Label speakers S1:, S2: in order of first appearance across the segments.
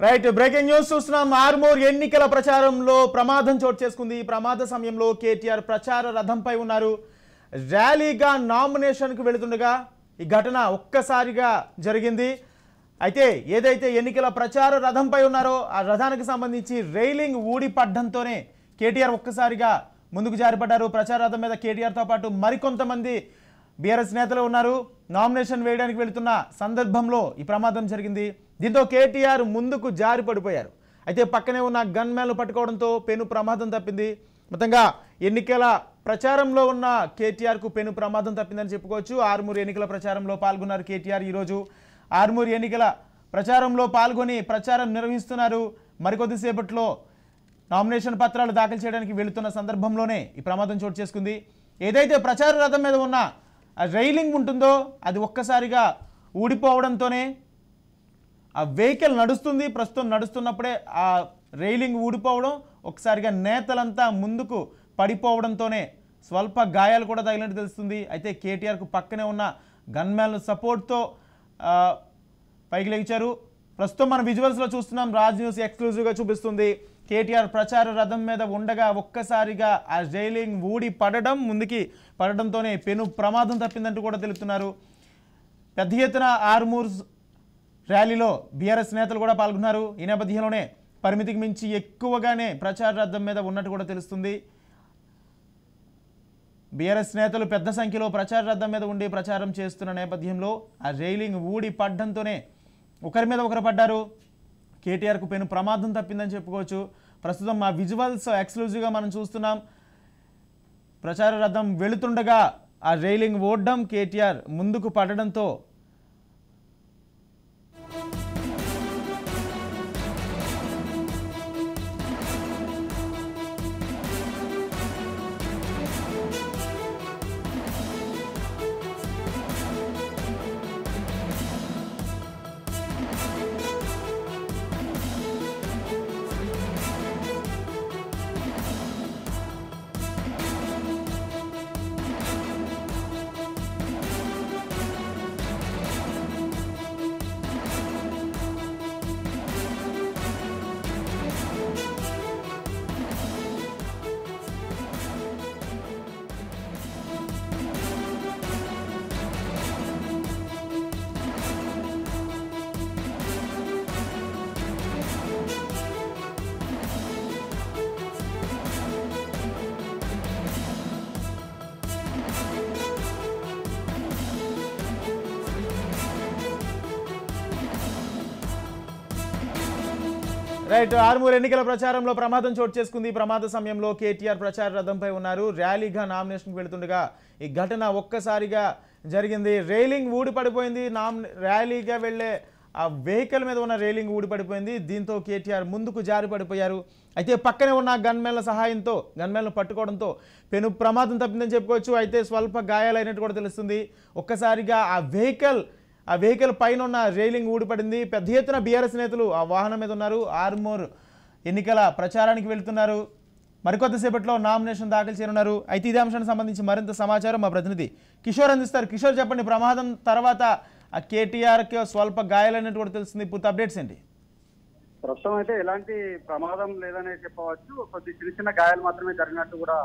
S1: Right breaking news చూస్తున్నాం. ఆర్మూర్ ఎన్నికల ప్రచారంలో ప్రమాదం చోటు చేసుకుంది. ఈ ప్రమాద సమయంలో కేటీఆర్ ప్రచార రథంపై ఉన్నారు. ర్యాలీగా నామినేషన్కు వెళుతుండగా ఈ ఘటన ఒక్కసారిగా జరిగింది. అయితే ఏదైతే ఎన్నికల ప్రచార రథంపై ఉన్నారో ఆ రథానికి సంబంధించి రైలింగ్ ఊడి పడ్డంతోనే కేటీఆర్ ఒక్కసారిగా ముందుకు జారిపడ్డారు. ప్రచార రథం మీద కేటీఆర్తో పాటు మరికొంతమంది బీఆర్ఎస్ నేతలు ఉన్నారు. నామినేషన్ వేయడానికి వెళుతున్న సందర్భంలో ఈ ప్రమాదం జరిగింది. దీంతో కేటీఆర్ ముందుకు జారి పడిపోయారు. అయితే పక్కనే ఉన్న గన్మ్యాన్లు పట్టుకోవడంతో పెను ప్రమాదం తప్పింది. మొత్తంగా ఎన్నికల ప్రచారంలో ఉన్న కేటీఆర్కు పెను ప్రమాదం తప్పిందని చెప్పుకోవచ్చు. ఆర్మూర్ ఎన్నికల ప్రచారంలో పాల్గొన్నారు కేటీఆర్. ఈరోజు ఆర్మూర్ ఎన్నికల ప్రచారంలో పాల్గొని ప్రచారం నిర్వహిస్తున్నారు. మరికొద్దిసేపట్లో నామినేషన్ పత్రాలు దాఖలు చేయడానికి వెళుతున్న సందర్భంలోనే ఈ ప్రమాదం చోటు చేసుకుంది. ఏదైతే ప్రచార రథం మీద ఉన్న రైలింగ్ ఉంటుందో అది ఒక్కసారిగా ఊడిపోవడంతోనే ఆ వెహికల్ నడుస్తుంది. ప్రస్తుతం నడుస్తున్నప్పుడే ఆ రైలింగ్ ఊడిపోవడం, ఒకసారిగా నేతలంతా ముందుకు పడిపోవడంతోనే స్వల్ప గాయాలు కూడా తగిలినట్టు తెలుస్తుంది. అయితే కేటీఆర్కు పక్కనే ఉన్న గన్మ్యాన్ల సపోర్ట్తో పైకి లేచారు. ప్రస్తుతం మన విజువల్స్లో చూస్తున్నాం. రాజ్ న్యూస్ ఎక్స్క్లూజివ్గా చూపిస్తుంది. కేటీఆర్ ప్రచార రథం మీద ఉండగా ఒక్కసారిగా ఆ రైలింగ్ ఊడి పడడం, ముందుకి పడడంతోనే పెను ప్రమాదం తప్పిందంటూ కూడా తెలుపుతున్నారు. పెద్ద ఎత్తున ఆర్మూర్ ర్యాలీలో బీఆర్ఎస్ నేతలు కూడా పాల్గొన్నారు. ఈ నేపథ్యంలోనే పరిమితికి మించి ఎక్కువగానే ప్రచార రథం మీద ఉన్నట్టు కూడా తెలుస్తుంది. బీఆర్ఎస్ నేతలు పెద్ద సంఖ్యలో ప్రచార రథం మీద ఉండి ప్రచారం చేస్తున్న నేపథ్యంలో ఆ రైలింగ్ ఊడి పడ్డంతోనే ఒకరి మీద ఒకరు పడ్డారు. కేటీఆర్కు పెను ప్రమాదం తప్పిందని చెప్పుకోవచ్చు. ప్రస్తుతం మా విజువల్స్ ఎక్స్క్లూజివ్గా మనం చూస్తున్నాం. ప్రచార రథం వెళుతుండగా ఆ రైలింగ్ ఓడడం, కేటీఆర్ ముందుకు పడడంతో రైట్ ఆర్మూర్ ఎన్నికల ప్రచారంలో ప్రమాదం చోటు చేసుకుంది. ప్రమాద సమయంలో కేటీఆర్ ప్రచార రథంపై ఉన్నారు. ర్యాలీగా నామినేషన్కి వెళుతుండగా ఈ ఘటన ఒక్కసారిగా జరిగింది. రైలింగ్ ఊడి పడిపోయింది. ర్యాలీగా వెళ్లే ఆ వెహికల్ మీద ఉన్న రైలింగ్ ఊడి పడిపోయింది. దీంతో కేటీఆర్ ముందుకు జారి పడిపోయారు. అయితే పక్కనే ఉన్న గన్మెన్ల సహాయంతో గన్మెన్లు పట్టుకోవడంతో పెను ప్రమాదం తప్పిందని చెప్పుకోవచ్చు. అయితే స్వల్ప గాయాలైనట్టు కూడా తెలుస్తుంది. ఒక్కసారిగా ఆ వెహికల్ పైన ఉన్న రైలింగ్ ఊడిపడింది. పెద్ద ఎత్తున బీఆర్ఎస్ నేతలు ఆ వాహనం మీద ఉన్నారు. ఆర్మూర్ ఎన్నికల ప్రచారానికి వెళ్తున్నారు. మరికొద్దిసేపట్లో నామినేషన్ దాఖలు చేయనున్నారు. అయితే ఇదే అంశానికి సంబంధించి మరింత సమాచారం మా ప్రతినిధి కిషోర్ అందిస్తారు. కిషోర్, చెప్పండి, ప్రమాదం తర్వాత ఆ కేటీఆర్కి స్వల్ప గాయాలైనట్టు కూడా తెలుస్తుంది. పూర్తి అప్డేట్స్ ఏంటి?
S2: ప్రస్తుతం అయితే ఎలాంటి ప్రమాదం లేదనే చెప్పవచ్చు. కొద్ది చిన్న చిన్న గాయాలు మాత్రమే జరిగినట్టు కూడా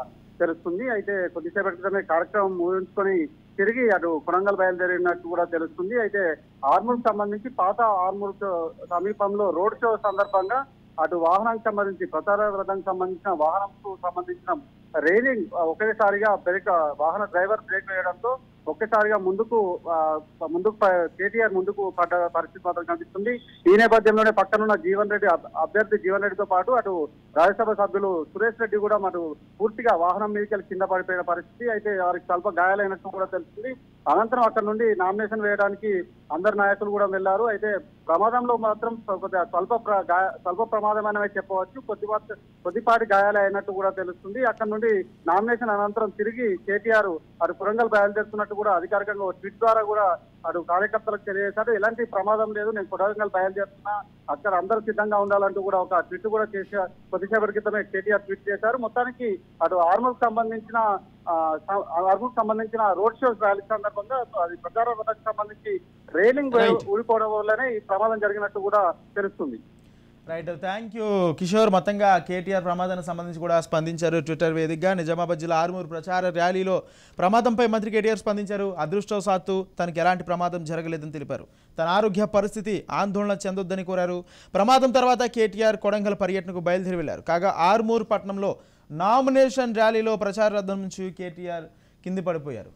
S2: తెలుస్తుంది. అయితే కొద్దిసేపటి క్రితమే కార్యక్రమం ముగించుకొని తిరిగి అటు కొడంగల్ బయలుదేరినట్టు కూడా తెలుస్తుంది. అయితే ఆర్మూర్ సంబంధించి పాత ఆర్మూర్ సమీపంలో రోడ్ షో సందర్భంగా అటు వాహనానికి సంబంధించి ప్రచార రథానికి సంబంధించిన వాహనంకు సంబంధించిన రైలింగ్ ఒకేసారిగా వాహన డ్రైవర్ బ్రేక్ వేయడంతో ఒక్కసారిగా ముందుకు కేటీఆర్ ముందుకు పడ్డ పరిస్థితి మాత్రం కనిపిస్తుంది. ఈ నేపథ్యంలోనే పక్కనున్న అభ్యర్థి జీవన్ రెడ్డితో పాటు అటు రాజ్యసభ సభ్యులు సురేష్ రెడ్డి కూడా అటు పూర్తిగా వాహనం మీదకి కింద పడిపోయిన పరిస్థితి. అయితే వారికి స్వల్ప గాయాలైనట్టు కూడా తెలుస్తుంది. అనంతరం అక్కడ నుండి నామినేషన్ వేయడానికి అందరు నాయకులు కూడా వెళ్లారు. అయితే ప్రమాదంలో మాత్రం స్వల్ప ప్రమాదమైనవే చెప్పవచ్చు. కొద్దిపాటి గాయాలే అయినట్టు కూడా తెలుస్తుంది. అక్కడ నుండి నామినేషన్ అనంతరం తిరిగి కేటీఆర్ అటు కొడంగల్ బయలుదేరుతున్నట్టు కూడా అధికారికంగా ట్వీట్ ద్వారా కూడా అటు కార్యకర్తలకు తెలియజేశారు. ఎలాంటి ప్రమాదం లేదు, నేను కొడంగల్ బయలుదేరుతున్నా, అక్కడ అందరూ సిద్ధంగా ఉండాలంటూ కూడా ఒక ట్వీట్ కూడా చేసి కొద్దిసేపటి క్రితమే కేటీఆర్ ట్వీట్ చేశారు. మొత్తానికి అటు ఆర్మూర్ సంబంధించిన రోడ్ షో ర్యాలీ సందర్భంగా అది ప్రచార రథానికి సంబంధించి రైలింగ్ ఊడిపోవడం వల్లనే ఈ ప్రమాదం జరిగినట్టు కూడా తెలుస్తుంది.
S1: Right, thank you Kishore. మొత్తంగా కేటీఆర్ ప్రమాదానికి సంబంధించి కూడా స్పందించారు ట్విట్టర్ వేదికగా. నిజామాబాద్ జిల్లా ఆర్మూరు ప్రచార ర్యాలీలో ప్రమాదంపై మంత్రి కేటీఆర్ స్పందించారు. అదృష్టవశాత్తు తనకు ఎలాంటి ప్రమాదం జరగలేదని తెలిపారు. తన ఆరోగ్య పరిస్థితి ఆందోళన చెందొద్దని కోరారు. ప్రమాదం తర్వాత కేటీఆర్ కొడంగల్ పర్యటనకు బయలుదేరి వెళ్లారు. కాగా ఆర్మూరు పట్టణంలో నామినేషన్ ర్యాలీలో ప్రచార రథం నుంచి కేటీఆర్ కింది పడిపోయారు.